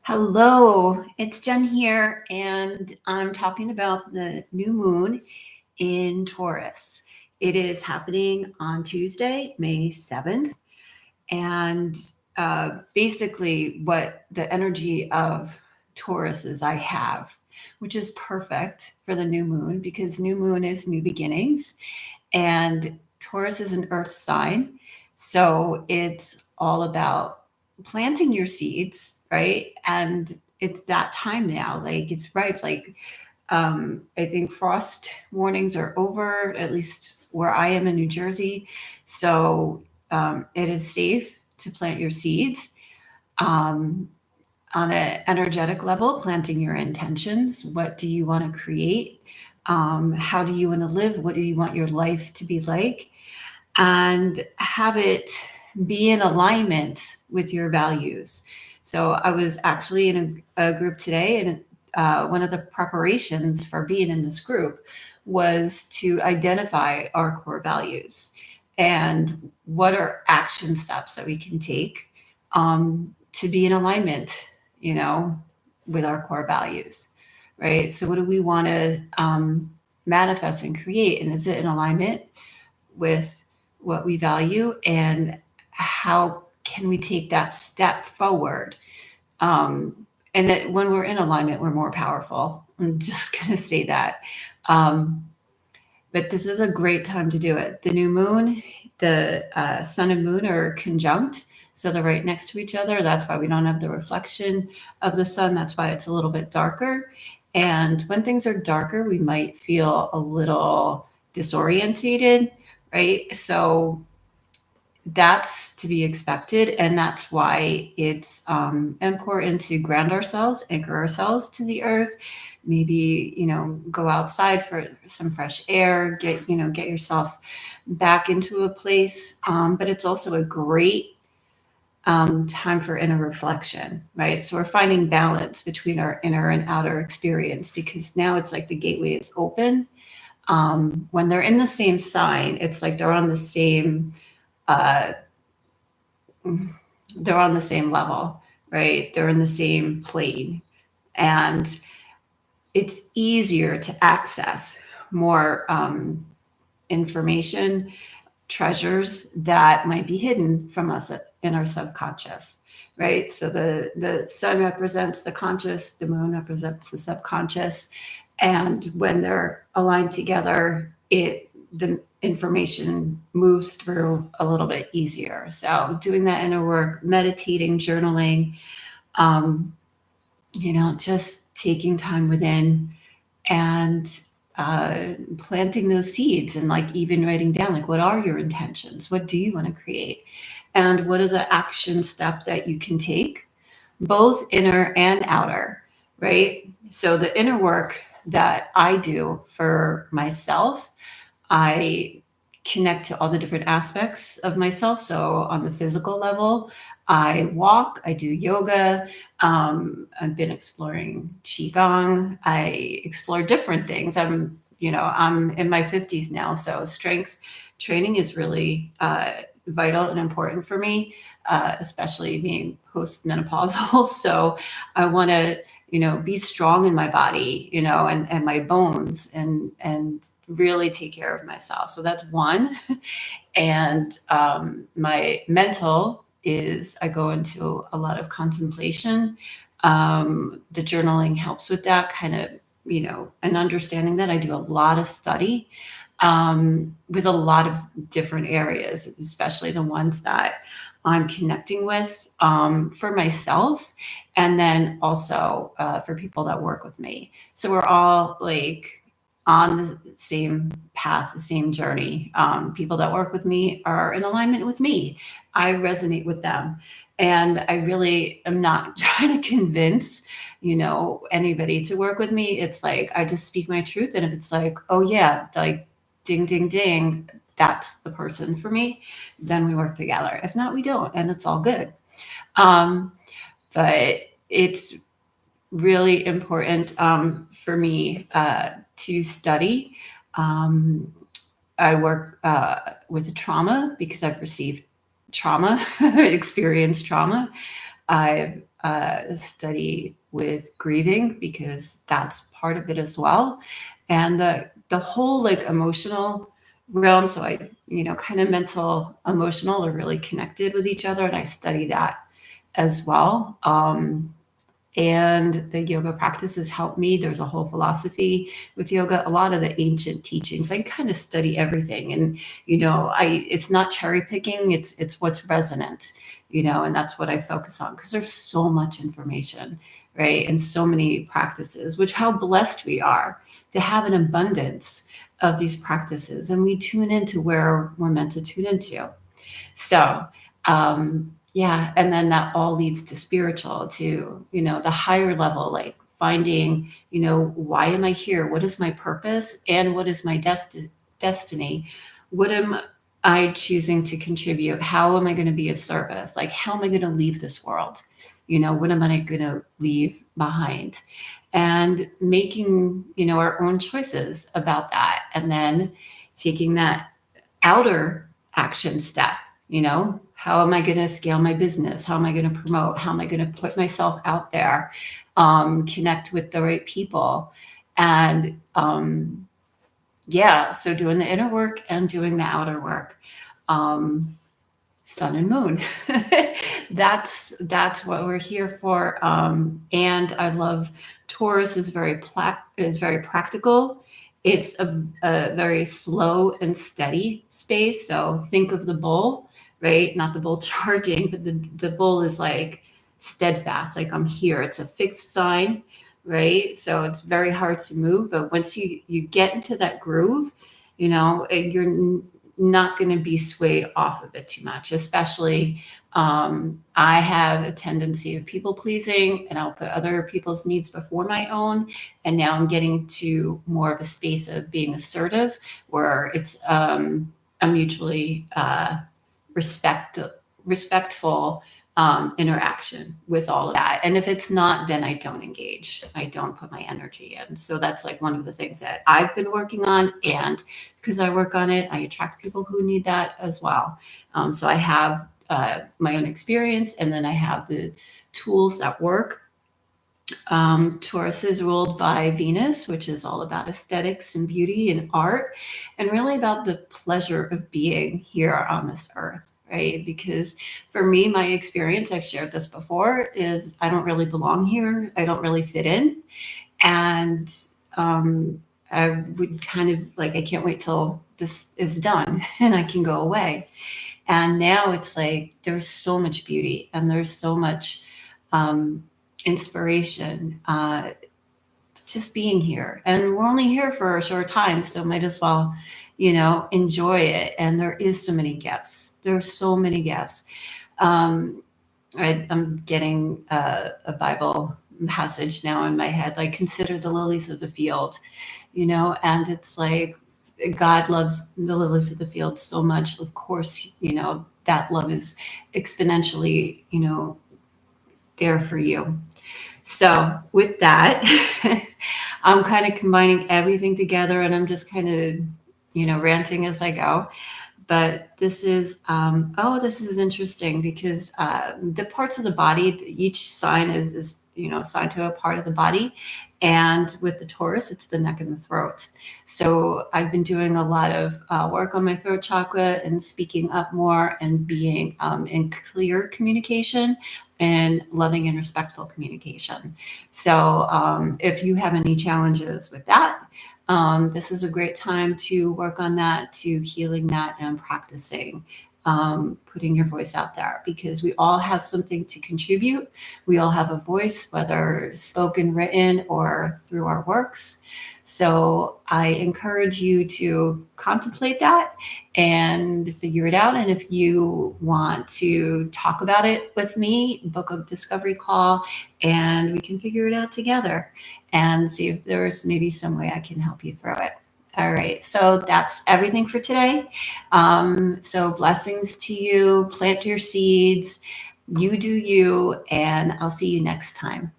Hello, it's Jen here, and I'm talking about the new moon in Taurus. It is happening on Tuesday, May 7th, and basically, what the energy of Taurus is I have, which is perfect for the new moon because new moon is new beginnings, and Taurus is an earth sign. So it's all about planting your seeds, right? And it's that time now. Like it's ripe. I think frost warnings are over, at least where I am in New Jersey. So it is safe to plant your seeds. Um, on an energetic level, planting your intentions. What do you want to create? How do you want to live? What do you want your life to be like? And have it be in alignment with your values. So I was actually in a group today, and one of the preparations for being in this group was to identify our core values and what are action steps that we can take to be in alignment, with our core values, right? So what do we want to manifest and create, and is it in alignment with what we value, and how can we take that step forward? And that when we're in alignment, we're more powerful. I'm just going to say that. But this is a great time to do it. The new moon, the sun and moon are conjunct. So they're right next to each other. That's why we don't have the reflection of the sun. That's why it's a little bit darker. And when things are darker, we might feel a little disorientated, right? So that's to be expected. And that's why it's important to ground ourselves, anchor ourselves to the earth, maybe, go outside for some fresh air, get yourself back into a place. But it's also a great time for inner reflection, right? So we're finding balance between our inner and outer experience because now it's like the gateway is open. When they're in the same sign, it's like they're on the same uh, level, right? They're in the same plane, and it's easier to access more information, treasures that might be hidden from us in our subconscious, right? So the sun represents the conscious, the moon represents the subconscious, and when they're aligned together, the information moves through a little bit easier. So doing that inner work, meditating, journaling, just taking time within and planting those seeds, and like even writing down like what are your intentions, what do you want to create, and what is an action step that you can take, both inner and outer, right? So the inner work that I do for myself, I connect to all the different aspects of myself. So on the physical level, I walk, I do yoga. I've been exploring qigong. I explore different things. I'm in my 50s now, so strength training is really vital and important for me, especially being postmenopausal. So I want to be strong in my body, and my bones, and really take care of myself. So that's one. And my mental is I go into a lot of contemplation. The journaling helps with that kind of, and understanding that I do a lot of study with a lot of different areas, especially the ones that I'm connecting with for myself, and then also for people that work with me. So we're all like on the same path, the same journey. People that work with me are in alignment with me. I resonate with them. And I really am not trying to convince, anybody to work with me. It's like, I just speak my truth. And if it's like, oh yeah, like ding, ding, ding, that's the person for me, then we work together. If not, we don't. And it's all good. But it's really important for me to study. I work with trauma because I've received trauma, experienced trauma. I've studied with grieving because that's part of it as well. And the whole like emotional realm. So I, kind of mental, emotional are really connected with each other. And I study that as well. And the yoga practices help me. There's a whole philosophy with yoga, a lot of the ancient teachings. I kind of study everything, and it's not cherry picking. It's what's resonant, and that's what I focus on because there's so much information, right, and so many practices. Which how blessed we are to have an abundance of these practices, and we tune into where we're meant to tune into. So, yeah, and then that all leads to spiritual, to, the higher level, like finding, why am I here? What is my purpose? And what is my destiny? What am I choosing to contribute? How am I going to be of service? Like, how am I going to leave this world? What am I going to leave behind? And making, our own choices about that. And then taking that outer action step. How am I going to scale my business? How am I going to promote? How am I going to put myself out there? Connect with the right people? And yeah, so doing the inner work and doing the outer work. Sun and moon. That's what we're here for. And I love Taurus is very practical. It's a very slow and steady space. So think of the bull, right? Not the bull charging, but the bull is like steadfast. Like I'm here. It's a fixed sign, right? So it's very hard to move. But once you get into that groove, you're not going to be swayed off of it too much, especially I have a tendency of people pleasing, and I'll put other people's needs before my own. And now I'm getting to more of a space of being assertive, where it's a mutually respectful interaction with all of that. And if it's not, then I don't engage. I don't put my energy in. So that's like one of the things that I've been working on. And because I work on it, I attract people who need that as well. So I have my own experience, and then I have the tools that work. Taurus is ruled by Venus, which is all about aesthetics and beauty and art, and really about the pleasure of being here on this earth, right? Because for me, my experience, I've shared this before, is I don't really belong here. I don't really fit in. And I would kind of like, I can't wait till this is done and I can go away. And now it's like there's so much beauty and there's so much inspiration just being here. And we're only here for a short time, so might as well, enjoy it. And there is so many gifts. There's so many gifts. I'm getting a Bible passage now in my head, like consider the lilies of the field, and it's like God loves the lilies of the field so much. Of course, that love is exponentially, there for you. So with that, I'm kind of combining everything together, and I'm just kind of, ranting as I go. But this is, this is interesting because the parts of the body, each sign is assigned to a part of the body. And with the Taurus, it's the neck and the throat. So I've been doing a lot of work on my throat chakra and speaking up more and being in clear communication and loving and respectful communication. So if you have any challenges with that, this is a great time to work on that, to healing that and practicing putting your voice out there, because we all have something to contribute. We all have a voice, whether spoken, written, or through our works. So I encourage you to contemplate that and figure it out. And if you want to talk about it with me, book a discovery call and we can figure it out together and see if there's maybe some way I can help you through it. All right. So that's everything for today. So blessings to you. Plant your seeds. You do you. And I'll see you next time.